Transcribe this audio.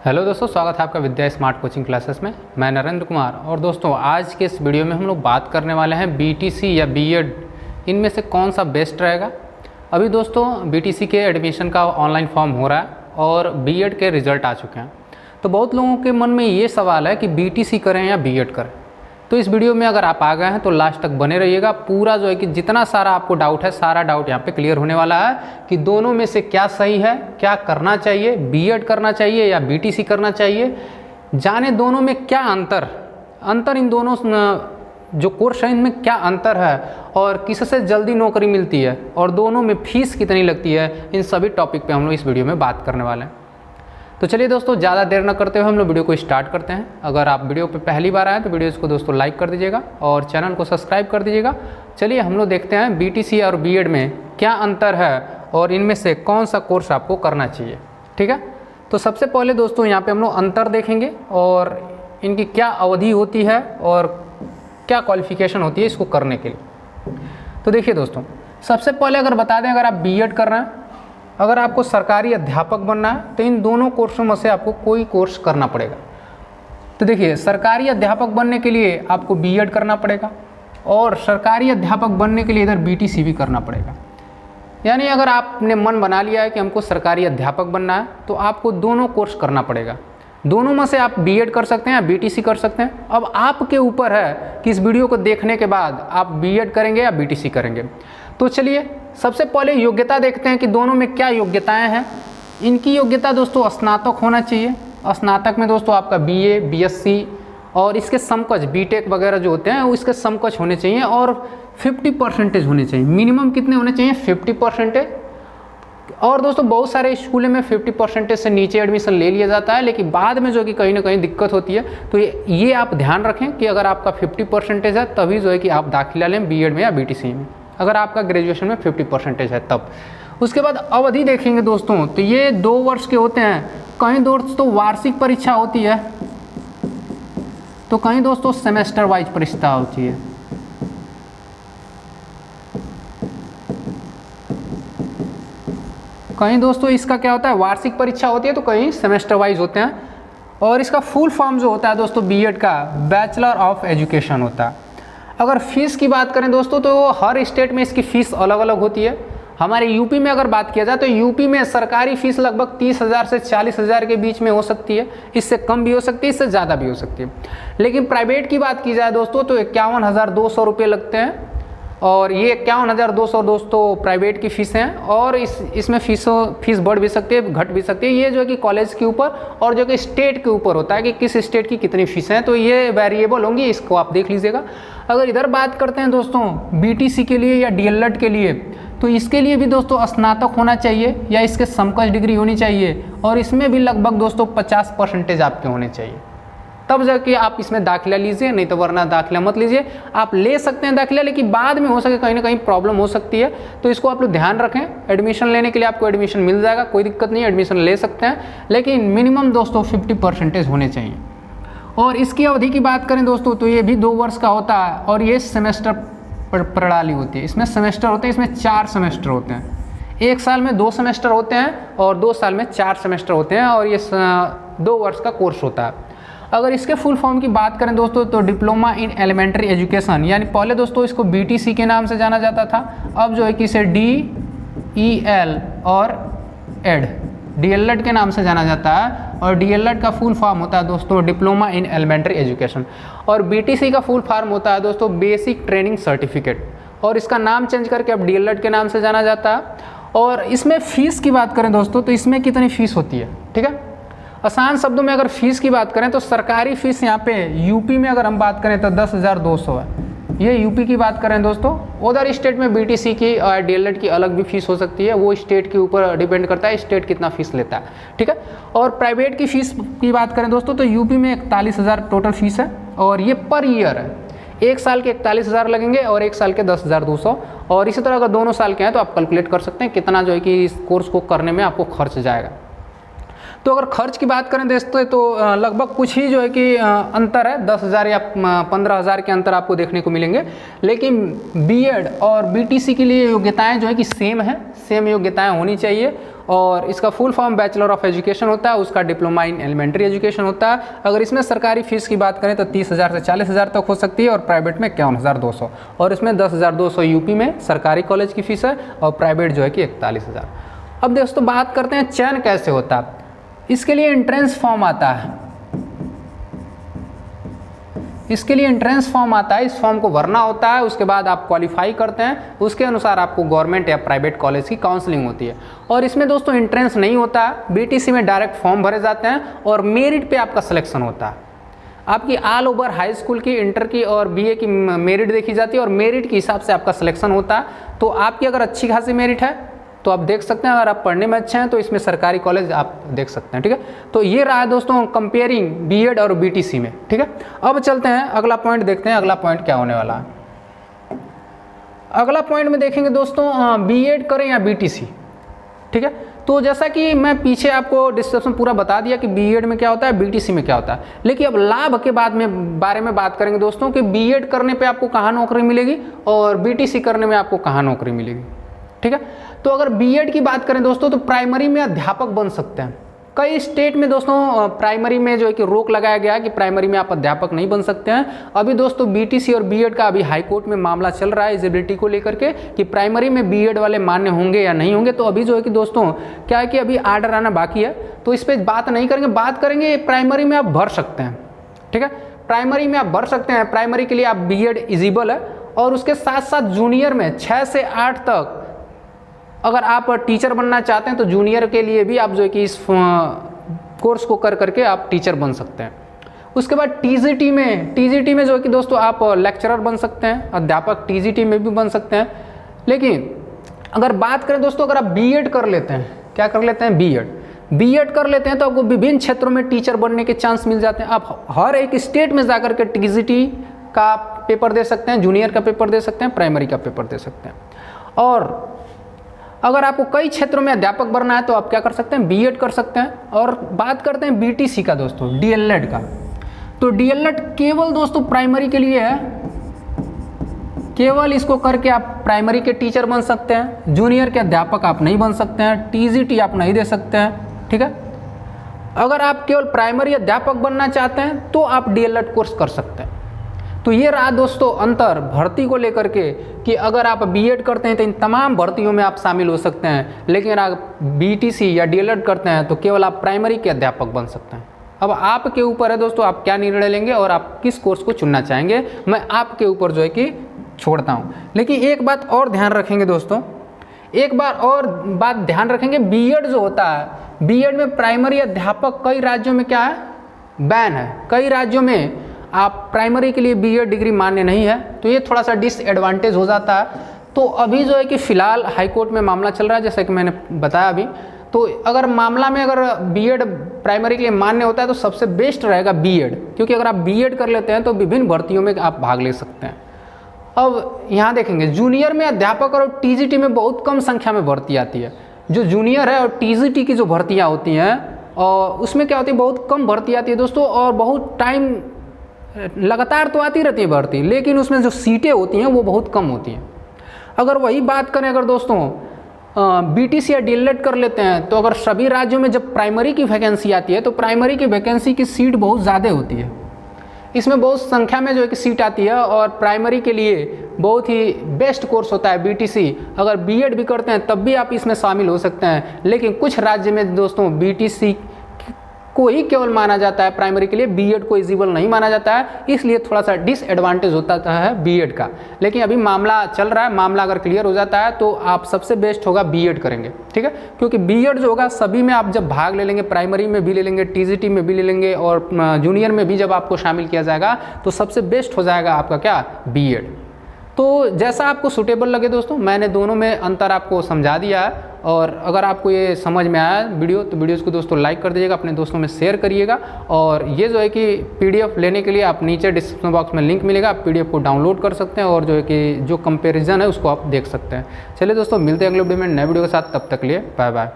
Hello दोस्तों, स्वागत है आपका विद्या स्मार्ट कोचिंग क्लासेस में। मैं नरेंद्र कुमार। और दोस्तों, आज के इस वीडियो में हम लोग बात करने वाले हैं बीटीसी या बीएड, इनमें से कौन सा बेस्ट रहेगा। अभी दोस्तों बीटीसी के एडमिशन का ऑनलाइन फॉर्म हो रहा है और बीएड के रिज़ल्ट आ चुके हैं। तो बहुत लोगों के मन में ये सवाल है कि बीटीसी करें या बीएड करें। तो इस वीडियो में अगर आप आ गए हैं तो लास्ट तक बने रहिएगा। पूरा जो है कि जितना सारा आपको डाउट है, सारा डाउट यहाँ पे क्लियर होने वाला है कि दोनों में से क्या सही है, क्या करना चाहिए, बीएड करना चाहिए या बीटीसी करना चाहिए, जाने दोनों में क्या अंतर इन दोनों जो कोर्स है इनमें क्या अंतर है और किससे जल्दी नौकरी मिलती है और दोनों में फीस कितनी लगती है। इन सभी टॉपिक पे हम लोग इस वीडियो में बात करने वाले हैं। तो चलिए दोस्तों, ज़्यादा देर न करते हुए हम लोग वीडियो को स्टार्ट करते हैं। अगर आप वीडियो पे पहली बार आए तो वीडियो को दोस्तों लाइक कर दीजिएगा और चैनल को सब्सक्राइब कर दीजिएगा। चलिए हम लोग देखते हैं बीटीसी और बीएड में क्या अंतर है और इनमें से कौन सा कोर्स आपको करना चाहिए। ठीक है, तो सबसे पहले दोस्तों यहाँ पर हम लोग अंतर देखेंगे और इनकी क्या अवधि होती है और क्या क्वालिफिकेशन होती है इसको करने के लिए। तो देखिए दोस्तों, सबसे पहले अगर बता दें, अगर आप बीएड कर रहे हैं, अगर आपको सरकारी अध्यापक बनना है तो इन दोनों कोर्सों में से आपको कोई कोर्स करना पड़ेगा। तो देखिए, सरकारी अध्यापक बनने के लिए आपको बीएड करना पड़ेगा और सरकारी अध्यापक बनने के लिए इधर बीटीसी भी करना पड़ेगा। यानी अगर आपने मन बना लिया है कि हमको सरकारी अध्यापक बनना है तो आपको दोनों कोर्स करना पड़ेगा। दोनों में से आप बीएड कर सकते हैं या बीटीसी कर सकते हैं। अब आपके ऊपर है कि इस वीडियो को देखने के बाद आप बीएड करेंगे या बीटीसी करेंगे। तो चलिए सबसे पहले योग्यता देखते हैं कि दोनों में क्या योग्यताएं हैं। इनकी योग्यता दोस्तों स्नातक होना चाहिए। स्नातक में दोस्तों आपका बीए, बीएससी और इसके समकक्ष बीटेक वगैरह जो होते हैं वो इसके समकक्ष होने चाहिए और 50% होने चाहिए। मिनिमम कितने होने चाहिए? 50%। और दोस्तों बहुत सारे स्कूलों में 50% से नीचे एडमिशन ले लिया जाता है, लेकिन बाद में जो कि कहीं ना कहीं दिक्कत होती है। तो ये आप ध्यान रखें कि अगर आपका 50% है तभी जो है कि आप दाखिला लें बीएड में या बीटीसी में, अगर आपका ग्रेजुएशन में 50% है तब। उसके बाद अवधि देखेंगे दोस्तों, तो ये 2 वर्ष के होते हैं। कहीं दोस्तों वार्षिक परीक्षा होती है तो कहीं दोस्तों सेमेस्टर वाइज परीक्षा होती है। कहीं दोस्तों इसका क्या होता है, वार्षिक परीक्षा होती है तो कहीं सेमेस्टर वाइज होते हैं। और इसका फुल फॉर्म जो होता है दोस्तों बीएड का, बैचलर ऑफ एजुकेशन होता है। अगर फीस की बात करें दोस्तों तो हर स्टेट में इसकी फ़ीस अलग अलग होती है। हमारे यूपी में अगर बात किया जाए तो यूपी में सरकारी फ़ीस लगभग 30,000 से 40,000 के बीच में हो सकती है। इससे कम भी हो सकती है, इससे ज़्यादा भी हो सकती है। लेकिन प्राइवेट की बात की जाए दोस्तों तो 51,200 रुपये लगते हैं और ये 51,200 दोस्तों प्राइवेट की फ़ीस हैं। और इसमें फीस बढ़ भी सकती है, घट भी सकती है। ये जो है कि कॉलेज के ऊपर और जो कि स्टेट के ऊपर होता है कि किस स्टेट की कितनी फ़ीस हैं, तो ये वेरिएबल होंगी, इसको आप देख लीजिएगा। अगर इधर बात करते हैं दोस्तों बीटीसी के लिए या डीएलएड के लिए, तो इसके लिए भी दोस्तों स्नातक होना चाहिए या इसके समकक्ष डिग्री होनी चाहिए और इसमें भी लगभग दोस्तों 50% आपके होने चाहिए, तब जाके आप इसमें दाखिला लीजिए। नहीं तो वरना दाखिला मत लीजिए। आप ले सकते हैं दाखिला, लेकिन बाद में हो सके कहीं ना कहीं प्रॉब्लम हो सकती है, तो इसको आप लोग ध्यान रखें। एडमिशन लेने के लिए आपको एडमिशन मिल जाएगा, कोई दिक्कत नहीं, एडमिशन ले सकते हैं, लेकिन मिनिमम दोस्तों 50% होने चाहिए। और इसकी अवधि की बात करें दोस्तों तो ये भी 2 वर्ष का होता है और ये सेमेस्टर प्रणाली होती है। इसमें सेमेस्टर होते हैं, इसमें 4 सेमेस्टर होते हैं। 1 साल में 2 सेमेस्टर होते हैं और 2 साल में 4 सेमेस्टर होते हैं और ये 2 वर्ष का कोर्स होता है। अगर इसके फुल फॉर्म की बात करें दोस्तों तो डिप्लोमा इन एलिमेंट्री एजुकेशन, यानी पहले दोस्तों इसको बीटीसी के नाम से जाना जाता था, अब जो है कि इसे DEL और डीएलएड के नाम से जाना जाता है। और डीएलएड का फुल फॉर्म होता है दोस्तों डिप्लोमा इन एलिमेंट्री एजुकेशन और बीटीसी का फुल फॉर्म होता है दोस्तों बेसिक ट्रेनिंग सर्टिफिकेट, और इसका नाम चेंज करके अब डीएलएड के नाम से जाना जाता है। और इसमें फ़ीस की बात करें दोस्तों तो इसमें कितनी फ़ीस होती है, ठीक है। आसान शब्दों में अगर फीस की बात करें तो सरकारी फ़ीस यहाँ पे यूपी में अगर हम बात करें तो 10,200 है। ये यूपी की बात करें दोस्तों। उधर स्टेट में बीटीसी की और डीएलएड की अलग भी फीस हो सकती है, वो स्टेट के ऊपर डिपेंड करता है, स्टेट कितना फ़ीस लेता है, ठीक है। और प्राइवेट की फ़ीस की बात करें दोस्तों तो यूपी में 41,000 टोटल फ़ीस है और ये पर ईयर है। 1 साल के 41,000 लगेंगे और 1 साल के 10,200। और इसी तरह अगर दोनों साल के हैं तो आप कैलकुलेट कर सकते हैं कितना जो है कि इस कोर्स को करने में आपको खर्च जाएगा। तो अगर खर्च की बात करें दोस्तों तो लगभग कुछ ही जो है कि अंतर है, 10,000 या 15,000 के अंतर आपको देखने को मिलेंगे। लेकिन बीएड और बीटीसी के लिए योग्यताएं जो है कि सेम है, सेम योग्यताएं होनी चाहिए और इसका full form bachelor of education होता है, उसका डिप्लोमा इन एलिमेंट्री एजुकेशन होता है। अगर इसमें सरकारी फीस की बात करें तो 30,000 से 40,000 तक हो सकती है और प्राइवेट में 51,200, और इसमें 10,200 यूपी में सरकारी कॉलेज की फीस है और प्राइवेट जो है कि 41,000। अब दोस्तों बात करते हैं चयन कैसे होता है। इसके लिए एंट्रेंस फॉर्म आता है, इसके लिए एंट्रेंस फॉर्म आता है, इस फॉर्म को भरना होता है, उसके बाद आप क्वालिफाई करते हैं, उसके अनुसार आपको गवर्नमेंट या प्राइवेट कॉलेज की काउंसलिंग होती है। और इसमें दोस्तों एंट्रेंस नहीं होता है, बीटीसी में डायरेक्ट फॉर्म भरे जाते हैं और मेरिट पे आपका सिलेक्शन होता है। आपकी ऑल ओवर हाई स्कूल की, इंटर की और बीए की मेरिट देखी जाती है और मेरिट के हिसाब से आपका सिलेक्शन होता है। तो आपकी अगर अच्छी खासी मेरिट है तो आप देख सकते हैं, अगर आप पढ़ने में अच्छे हैं तो इसमें सरकारी कॉलेज आप देख सकते हैं। ठीक है, तो ये रहा दोस्तों कंपेयरिंग बीएड और बीटीसी में। ठीक है, अब चलते हैं अगला पॉइंट देखते हैं, अगला पॉइंट क्या होने वाला है। अगला पॉइंट में देखेंगे दोस्तों बीएड करें या बीटीसी। ठीक है, तो जैसा कि मैं पीछे आपको डिस्क्रिप्शन पूरा बता दिया कि बीएड में क्या होता है, बीटीसी में क्या होता है, लेकिन अब लाभ के बारे में बात करेंगे दोस्तों कि बीएड करने पे आपको कहाँ नौकरी मिलेगी और बीटीसी करने में आपको कहाँ नौकरी मिलेगी। ठीक है, तो अगर बीएड की बात करें दोस्तों तो प्राइमरी में अध्यापक बन सकते हैं। कई स्टेट में दोस्तों प्राइमरी में जो है कि रोक लगाया गया है कि प्राइमरी में आप अध्यापक नहीं बन सकते हैं। अभी दोस्तों बीटीसी और बीएड का अभी हाई कोर्ट में मामला चल रहा है एलिजिबिलिटी को लेकर के कि प्राइमरी में बीएड वाले मान्य होंगे या नहीं होंगे। तो अभी जो है कि दोस्तों क्या है कि अभी आर्डर आना बाकी है, तो इस पर बात नहीं करेंगे, बात करेंगे प्राइमरी में आप भर सकते हैं। ठीक है, प्राइमरी में आप भर सकते हैं, प्राइमरी के लिए आप बीएड एलिजिबल है। और उसके साथ साथ जूनियर में 6 से 8 तक अगर आप टीचर बनना चाहते हैं तो जूनियर के लिए भी आप जो है कि इस कोर्स को कर करके आप टीचर बन सकते हैं। उसके बाद टीजीटी में जो है कि दोस्तों आप लेक्चरर बन सकते हैं, अध्यापक टीजीटी में भी बन सकते हैं। लेकिन अगर बात करें दोस्तों, अगर आप बीएड कर लेते हैं, क्या कर लेते हैं, बीएड कर लेते हैं तो आपको विभिन्न क्षेत्रों में टीचर बनने के चांस मिल जाते हैं। आप हर एक स्टेट में जाकर के टीजीटी का पेपर दे सकते हैं, जूनियर का पेपर दे सकते हैं, प्राइमरी का पेपर दे सकते हैं। और अगर आपको कई क्षेत्रों में अध्यापक बनना है तो आप क्या कर सकते हैं, बीएड कर सकते हैं। और बात करते हैं बीटीसी का दोस्तों, डीएलएड का, तो डीएलएड केवल दोस्तों प्राइमरी के लिए है, केवल इसको करके आप प्राइमरी के टीचर बन सकते हैं, जूनियर के अध्यापक आप नहीं बन सकते हैं, टीजीटी आप नहीं दे सकते हैं। ठीक है, अगर आप केवल प्राइमरी अध्यापक बनना चाहते हैं तो आप डीएलएड कोर्स कर सकते हैं। तो ये रहा दोस्तों अंतर भर्ती को लेकर के कि अगर आप बीएड करते हैं तो इन तमाम भर्तियों में आप शामिल हो सकते हैं, लेकिन अगर आप बीटीसी या डीएलएड करते हैं तो केवल आप प्राइमरी के अध्यापक बन सकते हैं। अब आपके ऊपर है दोस्तों, आप क्या निर्णय लेंगे और आप किस कोर्स को चुनना चाहेंगे, मैं आपके ऊपर जो है कि छोड़ता हूँ। लेकिन एक बात और ध्यान रखेंगे दोस्तों, एक बार और बात ध्यान रखेंगे, बीएड जो होता है, बीएड में प्राइमरी अध्यापक कई राज्यों में क्या है, बैन है। कई राज्यों में आप प्राइमरी के लिए बीएड डिग्री मान्य नहीं है, तो ये थोड़ा सा डिसएडवांटेज हो जाता है। तो अभी जो है कि फ़िलहाल हाई कोर्ट में मामला चल रहा है, जैसा कि मैंने बताया अभी। तो अगर मामला में अगर बीएड प्राइमरी के लिए मान्य होता है तो सबसे बेस्ट रहेगा बीएड, क्योंकि अगर आप बीएड कर लेते हैं तो विभिन्न भर्तियों में आप भाग ले सकते हैं। अब यहाँ देखेंगे जूनियर में अध्यापक और टीजीटी में बहुत कम संख्या में भर्ती आती है। जो जूनियर है और टीजीटी की जो भर्तियाँ होती हैं और उसमें क्या होती है, बहुत कम भर्ती आती है दोस्तों, और बहुत टाइम लगातार तो आती रहती है भर्ती, लेकिन उसमें जो सीटें होती हैं वो बहुत कम होती हैं। अगर वही बात करें अगर दोस्तों बीटीसी या डीएलएड कर लेते हैं तो अगर सभी राज्यों में जब प्राइमरी की वैकेंसी आती है तो प्राइमरी की वैकेंसी की सीट बहुत ज़्यादा होती है, इसमें बहुत संख्या में जो है कि सीट आती है और प्राइमरी के लिए बहुत ही बेस्ट कोर्स होता है बीटीसी। अगर बीएड भी करते हैं तब भी आप इसमें शामिल हो सकते हैं, लेकिन कुछ राज्य में दोस्तों बीटीसी को ही केवल माना जाता है प्राइमरी के लिए, बीएड को एलिजिबल नहीं माना जाता है, इसलिए थोड़ा सा डिसएडवांटेज होता है बीएड का। लेकिन अभी मामला चल रहा है, मामला अगर क्लियर हो जाता है तो आप सबसे बेस्ट होगा बीएड करेंगे। ठीक है, क्योंकि बीएड जो होगा सभी में आप जब भाग ले लेंगे, प्राइमरी में भी ले लेंगे, टीजीटी में भी ले लेंगे और जूनियर में भी जब आपको शामिल किया जाएगा तो सबसे बेस्ट हो जाएगा आपका क्या, बीएड। तो जैसा आपको सूटेबल लगे दोस्तों, मैंने दोनों में अंतर आपको समझा दिया है। और अगर आपको ये समझ में आया वीडियो तो वीडियोस को दोस्तों लाइक कर दीजिएगा, अपने दोस्तों में शेयर करिएगा। और ये जो है कि पीडीएफ लेने के लिए आप नीचे डिस्क्रिप्शन बॉक्स में लिंक मिलेगा, आप पीडीएफ को डाउनलोड कर सकते हैं और जो है कि जो कंपैरिजन है उसको आप देख सकते हैं। चलिए दोस्तों, मिलते हैं अगले वीडियो में नए वीडियो के साथ, तब तक लिए बाय बाय।